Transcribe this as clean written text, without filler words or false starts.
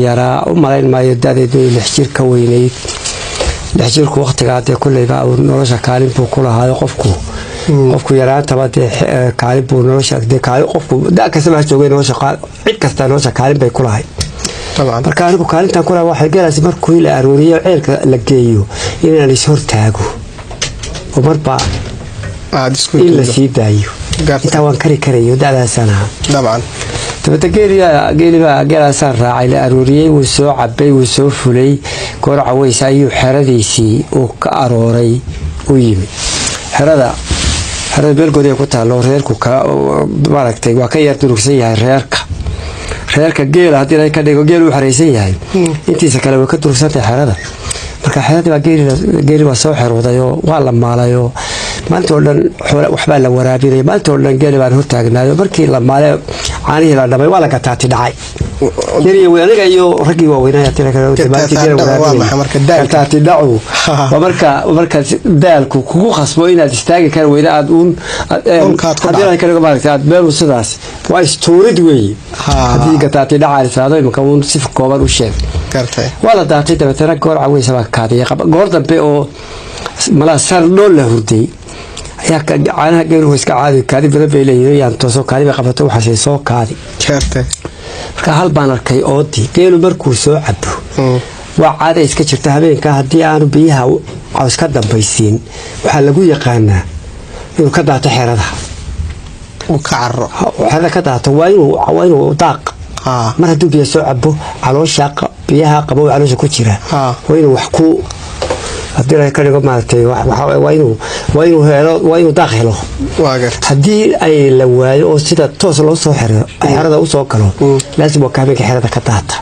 yaraa u malayn maayo da'deedu 6 jir ka weynayd 6 jirku waqtiga ay kullayba nolosha kaalin buu ku lahaa qofku yaraantaba kaalin buu nolosha qofku da ka soo joogay nolosha cid kasta nolosha kaalin bay ku lahayd طبعا marka anigu kaalintan kula waxay gaaraysaa markuu la arooriyo ceelka la geeyo inaan is hortaago oo marba in la sii daayo inta waan karayo da'daasana طبعا tabta geeliba geelaasan raacay la arooriyay uu soo cabay uu soo fulay goor caways ayuu xeradiisii uu ka arooray u yimi xerada beelgoodii ku taalo reerku ka maaragtay waa ka yar durugsan yahay reerka geel hadii ay ka dhigo geel uu xareysan yahay intiisa kale way ka durugsantay xerada marka xerada waa geel waa soo xirooday oo waa la maalayo maanta oo dhan waxba la waraabinay maanta oo dhan geel baan hortaagnaayo markii la maalay caanihi la dhabay waa la gataati dhacay yariyo aniga iyo ragii waaweynaa tirada gataati dhacu marka daalku kugu khasbo inaad istaagi kar weyna aad hadii ay kale maaragtay aad meel sidaas waa istuurid weey hadii gataati dhacay saado imka uu si kooban u sheeg wala daatay dabeetana goor caweys baa kaadiyay goor dambe oo mala sar loo la hurday ayaa caanaha geeruhu iska caadi kaadi badan bay leeyihiin tooso kaadi bay qabato waxa soo kaadi marka hal baan arkay oodi geelu markuu soo cabo waa caadi iska jirta habeenka hadii aanu biyaha caws ka dambaysiin waxa lagu yaqaanaa inuu ka daato xerada oo ka carro waxa ka daato waa inuu daaq mar haduu biyo soo cabo caloosha biyaha qabo caloosha ku jira waa inuu wax ku hadii ay ka dhigo maartay waa inuu daaq helo hadii ay la waayo oo sida toos loo soo xiro xerada u soo galo laasim waa ka xerada ka daata